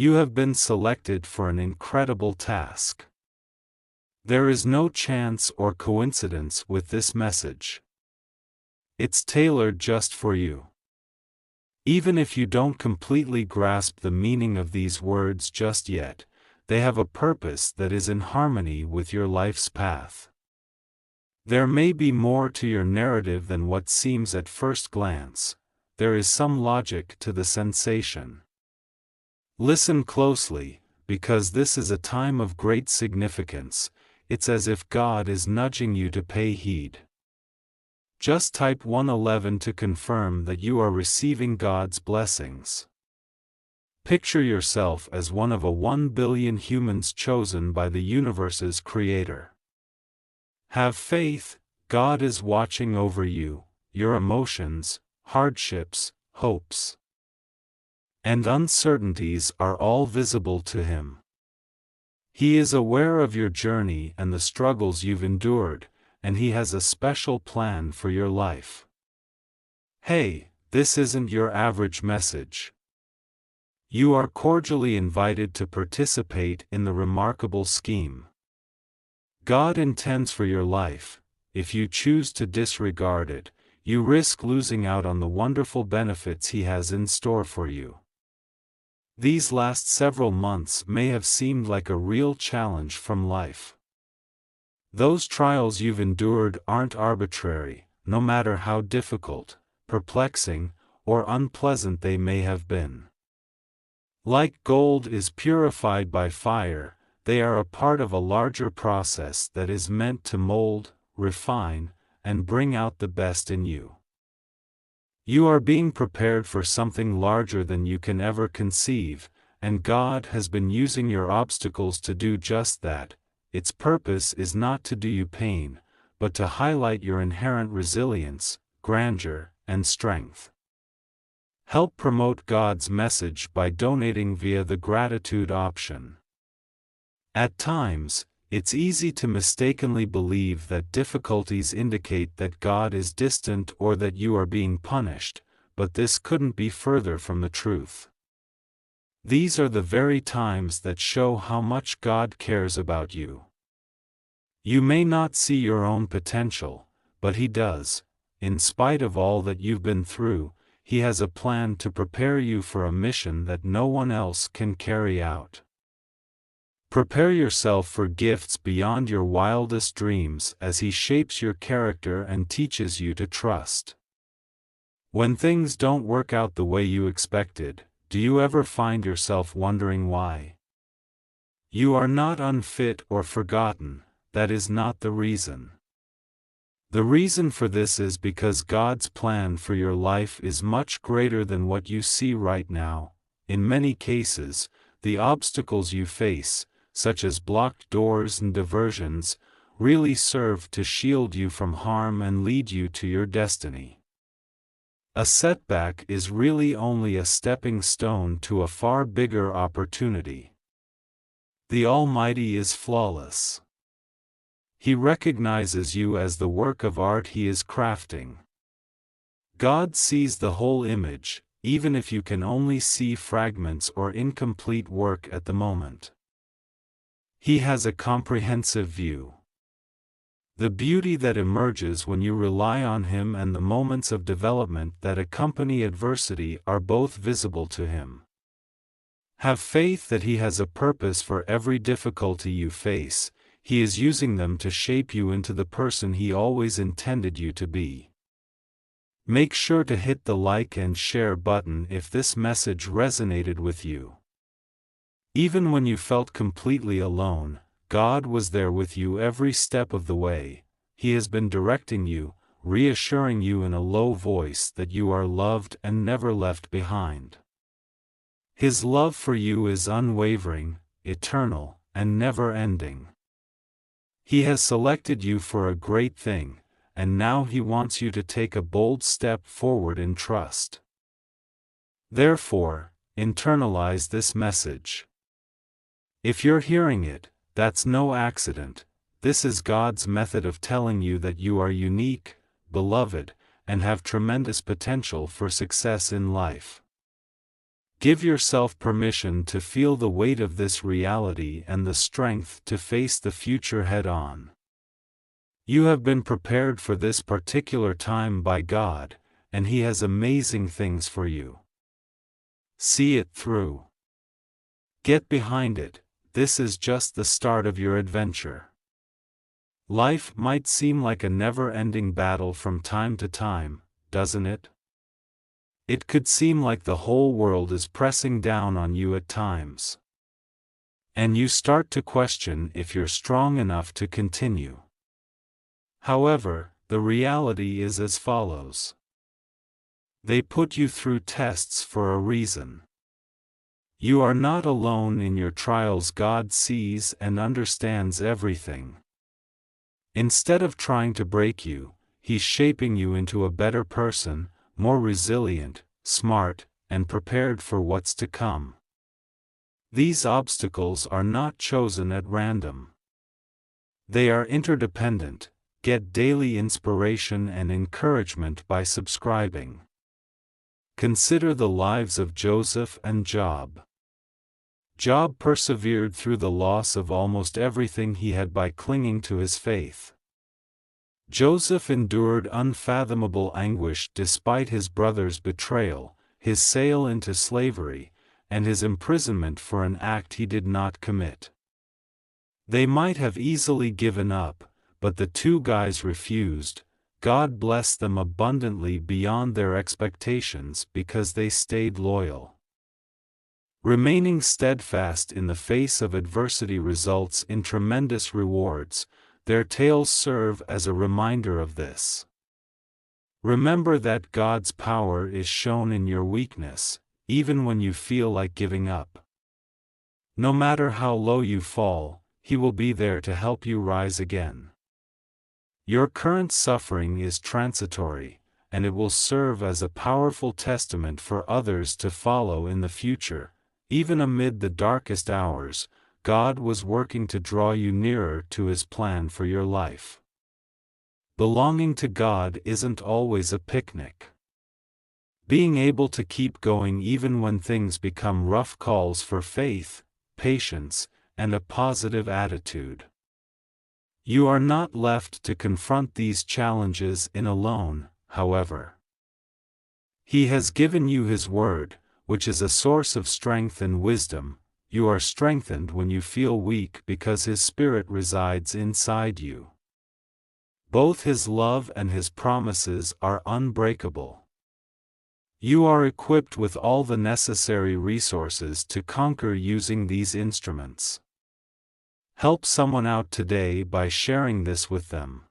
You have been selected for an incredible task. There is no chance or coincidence with this message. It's tailored just for you. Even if you don't completely grasp the meaning of these words just yet, they have a purpose that is in harmony with your life's path. There may be more to your narrative than what seems at first glance. There is some logic to the sensation. Listen closely, because this is a time of great significance. It's as if God is nudging you to pay heed. Just type 111 to confirm that you are receiving God's blessings. Picture yourself as one of a 1 billion humans chosen by the universe's creator. Have faith, God is watching over you, your emotions, hardships, hopes, and uncertainties are all visible to Him. He is aware of your journey and the struggles you've endured, and He has a special plan for your life. Hey, this isn't your average message. You are cordially invited to participate in the remarkable scheme God intends for your life. If you choose to disregard it, you risk losing out on the wonderful benefits He has in store for you. These last several months may have seemed like a real challenge from life. Those trials you've endured aren't arbitrary, no matter how difficult, perplexing, or unpleasant they may have been. Like gold is purified by fire, they are a part of a larger process that is meant to mold, refine, and bring out the best in you. You are being prepared for something larger than you can ever conceive, and God has been using your obstacles to do just that. Its purpose is not to do you pain, but to highlight your inherent resilience, grandeur, and strength. Help promote God's message by donating via the gratitude option. At times, it's easy to mistakenly believe that difficulties indicate that God is distant or that you are being punished, but this couldn't be further from the truth. These are the very times that show how much God cares about you. You may not see your own potential, but He does. In spite of all that you've been through, He has a plan to prepare you for a mission that no one else can carry out. Prepare yourself for gifts beyond your wildest dreams as He shapes your character and teaches you to trust. When things don't work out the way you expected, do you ever find yourself wondering why? You are not unfit or forgotten, that is not the reason. The reason for this is because God's plan for your life is much greater than what you see right now. In many cases, the obstacles you face, such as blocked doors and diversions, really serve to shield you from harm and lead you to your destiny. A setback is really only a stepping stone to a far bigger opportunity. The Almighty is flawless. He recognizes you as the work of art He is crafting. God sees the whole image, even if you can only see fragments or incomplete work at the moment. He has a comprehensive view. The beauty that emerges when you rely on Him and the moments of development that accompany adversity are both visible to Him. Have faith that He has a purpose for every difficulty you face. He is using them to shape you into the person He always intended you to be. Make sure to hit the like and share button if this message resonated with you. Even when you felt completely alone, God was there with you every step of the way. He has been directing you, reassuring you in a low voice that you are loved and never left behind. His love for you is unwavering, eternal, and never-ending. He has selected you for a great thing, and now He wants you to take a bold step forward in trust. Therefore, internalize this message. If you're hearing it, that's no accident. This is God's method of telling you that you are unique, beloved, and have tremendous potential for success in life. Give yourself permission to feel the weight of this reality and the strength to face the future head-on. You have been prepared for this particular time by God, and He has amazing things for you. See it through. Get behind it. This is just the start of your adventure. Life might seem like a never-ending battle from time to time, doesn't it? It could seem like the whole world is pressing down on you at times. And you start to question if you're strong enough to continue. However, the reality is as follows. They put you through tests for a reason. You are not alone in your trials. God sees and understands everything. Instead of trying to break you, He's shaping you into a better person, more resilient, smart, and prepared for what's to come. These obstacles are not chosen at random. They are interdependent. Get daily inspiration and encouragement by subscribing. Consider the lives of Joseph and Job. Job persevered through the loss of almost everything he had by clinging to his faith. Joseph endured unfathomable anguish despite his brother's betrayal, his sale into slavery, and his imprisonment for an act he did not commit. They might have easily given up, but the two guys refused. God blessed them abundantly beyond their expectations because they stayed loyal. Remaining steadfast in the face of adversity results in tremendous rewards. Their tales serve as a reminder of this. Remember that God's power is shown in your weakness, even when you feel like giving up. No matter how low you fall, He will be there to help you rise again. Your current suffering is transitory, and it will serve as a powerful testament for others to follow in the future. Even amid the darkest hours, God was working to draw you nearer to His plan for your life. Belonging to God isn't always a picnic. Being able to keep going even when things become rough calls for faith, patience, and a positive attitude. You are not left to confront these challenges alone, however. He has given you His Word, which is a source of strength and wisdom. You are strengthened when you feel weak because His Spirit resides inside you. Both His love and His promises are unbreakable. You are equipped with all the necessary resources to conquer using these instruments. Help someone out today by sharing this with them.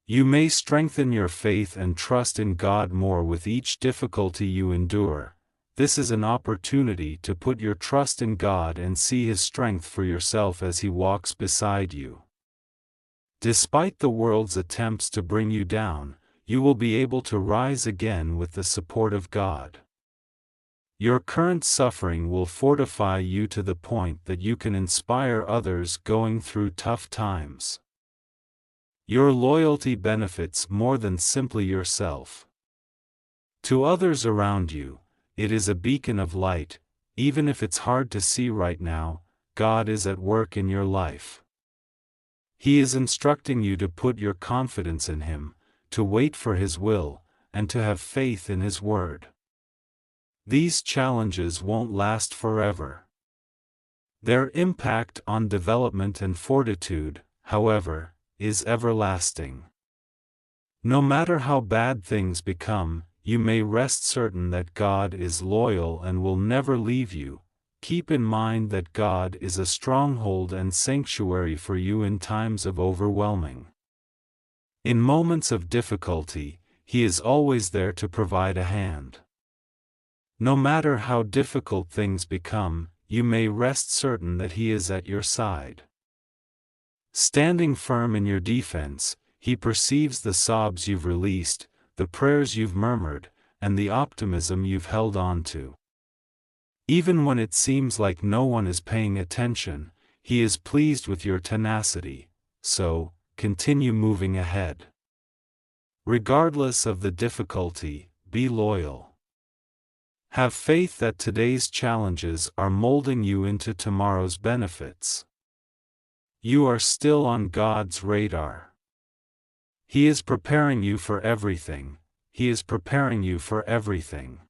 You may strengthen your faith and trust in God more with each difficulty you endure. This is an opportunity to put your trust in God and see His strength for yourself as He walks beside you. Despite the world's attempts to bring you down, you will be able to rise again with the support of God. Your current suffering will fortify you to the point that you can inspire others going through tough times. Your loyalty benefits more than simply yourself. To others around you, it is a beacon of light. Even if it's hard to see right now, God is at work in your life. He is instructing you to put your confidence in Him, to wait for His will, and to have faith in His Word. These challenges won't last forever. Their impact on development and fortitude, however, is everlasting. No matter how bad things become, you may rest certain that God is loyal and will never leave you. Keep in mind that God is a stronghold and sanctuary for you in times of overwhelming. In moments of difficulty, He is always there to provide a hand. No matter how difficult things become, you may rest certain that He is at your side. Standing firm in your defense, He perceives the sobs you've released, the prayers you've murmured, and the optimism you've held on to. Even when it seems like no one is paying attention, He is pleased with your tenacity, so, continue moving ahead. Regardless of the difficulty, be loyal. Have faith that today's challenges are molding you into tomorrow's benefits. You are still on God's radar. He is preparing you for everything. He is preparing you for everything.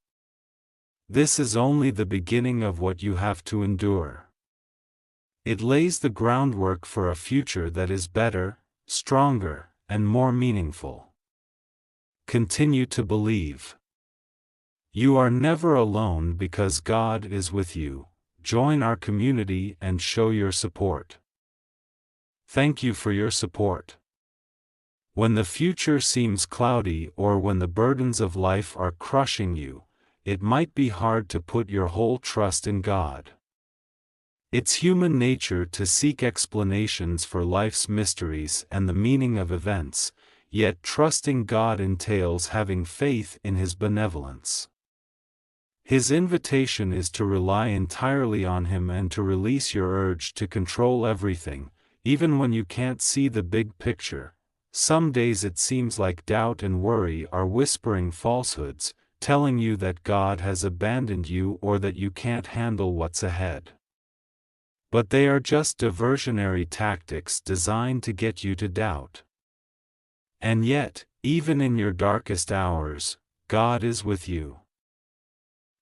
This is only the beginning of what you have to endure. It lays the groundwork for a future that is better, stronger, and more meaningful. Continue to believe. You are never alone because God is with you. Join our community and show your support. Thank you for your support. When the future seems cloudy or when the burdens of life are crushing you, it might be hard to put your whole trust in God. It's human nature to seek explanations for life's mysteries and the meaning of events, yet trusting God entails having faith in His benevolence. His invitation is to rely entirely on Him and to release your urge to control everything, even when you can't see the big picture. Some days it seems like doubt and worry are whispering falsehoods, telling you that God has abandoned you or that you can't handle what's ahead. But they are just diversionary tactics designed to get you to doubt. And yet, even in your darkest hours, God is with you.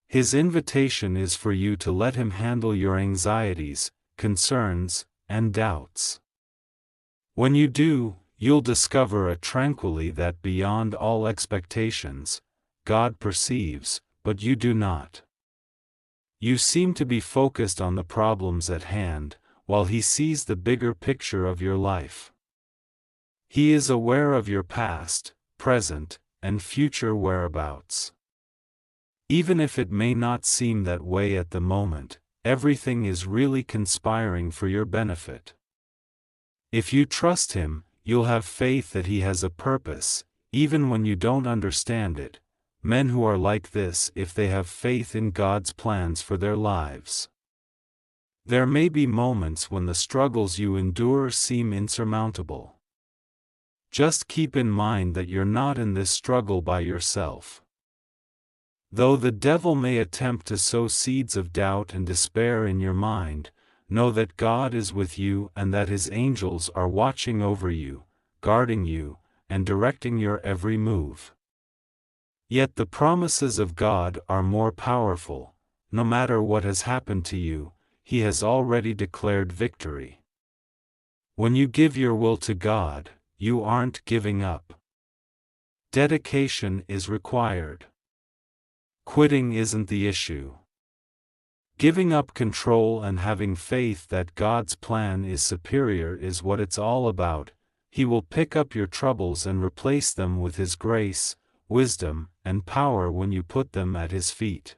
His invitation is for you to let Him handle your anxieties, concerns, and doubts. When you do, you'll discover a tranquility that beyond all expectations, God perceives, but you do not. You seem to be focused on the problems at hand, while He sees the bigger picture of your life. He is aware of your past, present, and future whereabouts. Even if it may not seem that way at the moment, everything is really conspiring for your benefit. If you trust Him, you'll have faith that He has a purpose, even when you don't understand it. Men who are like this if they have faith in God's plans for their lives. There may be moments when the struggles you endure seem insurmountable. Just keep in mind that you're not in this struggle by yourself. Though the devil may attempt to sow seeds of doubt and despair in your mind, know that God is with you and that His angels are watching over you, guarding you, and directing your every move. Yet the promises of God are more powerful. No matter what has happened to you, He has already declared victory. When you give your will to God, you aren't giving up. Dedication is required. Quitting isn't the issue. Giving up control and having faith that God's plan is superior is what it's all about. He will pick up your troubles and replace them with His grace, wisdom, and power when you put them at His feet.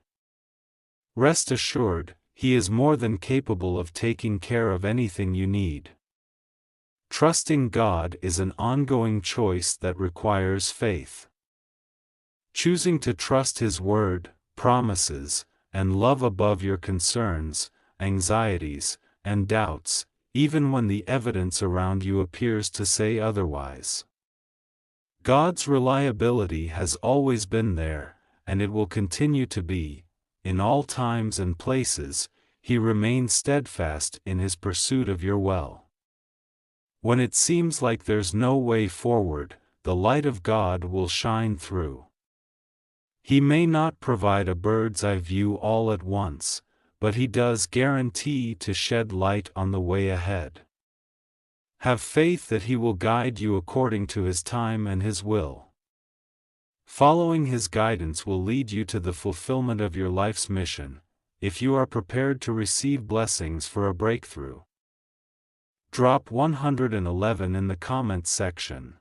Rest assured, He is more than capable of taking care of anything you need. Trusting God is an ongoing choice that requires faith. Choosing to trust His word, promises, and love above your concerns, anxieties, and doubts, even when the evidence around you appears to say otherwise. God's reliability has always been there, and it will continue to be. In all times and places, He remains steadfast in His pursuit of your well. When it seems like there's no way forward, the light of God will shine through. He may not provide a bird's-eye view all at once, but He does guarantee to shed light on the way ahead. Have faith that He will guide you according to His time and His will. Following His guidance will lead you to the fulfillment of your life's mission, if you are prepared to receive blessings for a breakthrough. Drop 111 in the comments section.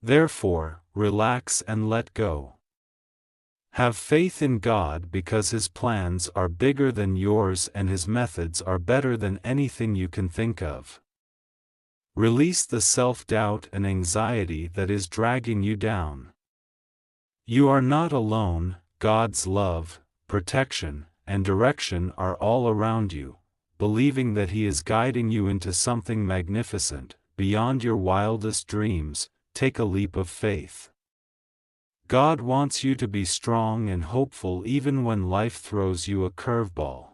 Therefore, relax and let go. Have faith in God because His plans are bigger than yours and His methods are better than anything you can think of. Release the self-doubt and anxiety that is dragging you down. You are not alone. God's love, protection, and direction are all around you. Believing that He is guiding you into something magnificent, beyond your wildest dreams, take a leap of faith. God wants you to be strong and hopeful even when life throws you a curveball.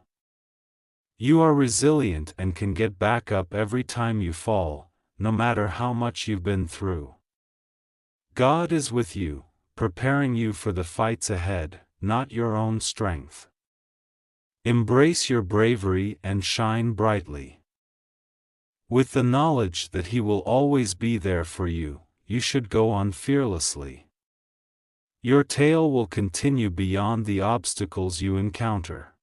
You are resilient and can get back up every time you fall, no matter how much you've been through. God is with you, preparing you for the fights ahead, not your own strength. Embrace your bravery and shine brightly. With the knowledge that He will always be there for you, you should go on fearlessly. Your tale will continue beyond the obstacles you encounter.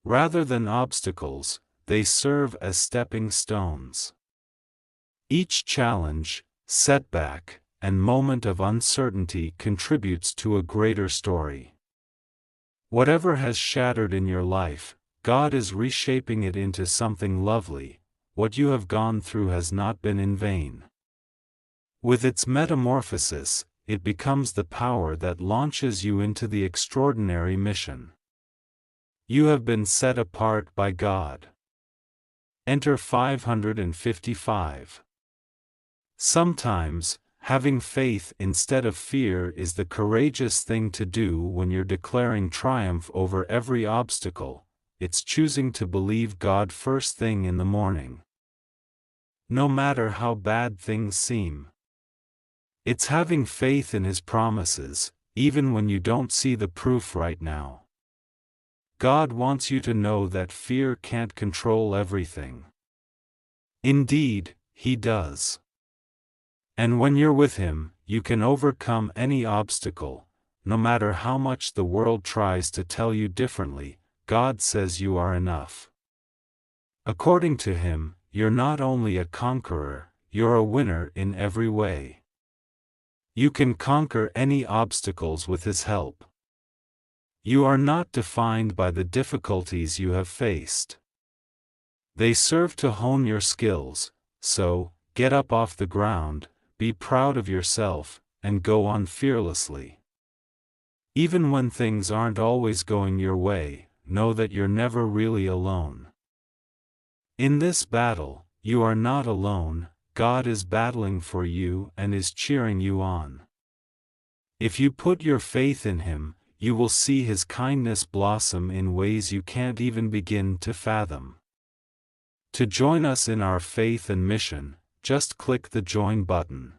Rather than obstacles, they serve as stepping stones. Each challenge, setback, and moment of uncertainty contributes to a greater story. Whatever has shattered in your life, God is reshaping it into something lovely. What you have gone through has not been in vain. With its metamorphosis, it becomes the power that launches you into the extraordinary mission. You have been set apart by God. Enter 555. Sometimes, having faith instead of fear is the courageous thing to do when you're declaring triumph over every obstacle. It's choosing to believe God first thing in the morning. No matter how bad things seem. It's having faith in His promises, even when you don't see the proof right now. God wants you to know that fear can't control everything. Indeed, He does. And when you're with Him, you can overcome any obstacle, no matter how much the world tries to tell you differently. God says you are enough. According to Him, you're not only a conqueror, you're a winner in every way. You can conquer any obstacles with His help. You are not defined by the difficulties you have faced. They serve to hone your skills, so, get up off the ground, be proud of yourself, and go on fearlessly. Even when things aren't always going your way, know that you're never really alone. In this battle, you are not alone. God is battling for you and is cheering you on. If you put your faith in Him, you will see His kindness blossom in ways you can't even begin to fathom. To join us in our faith and mission, just click the Join button.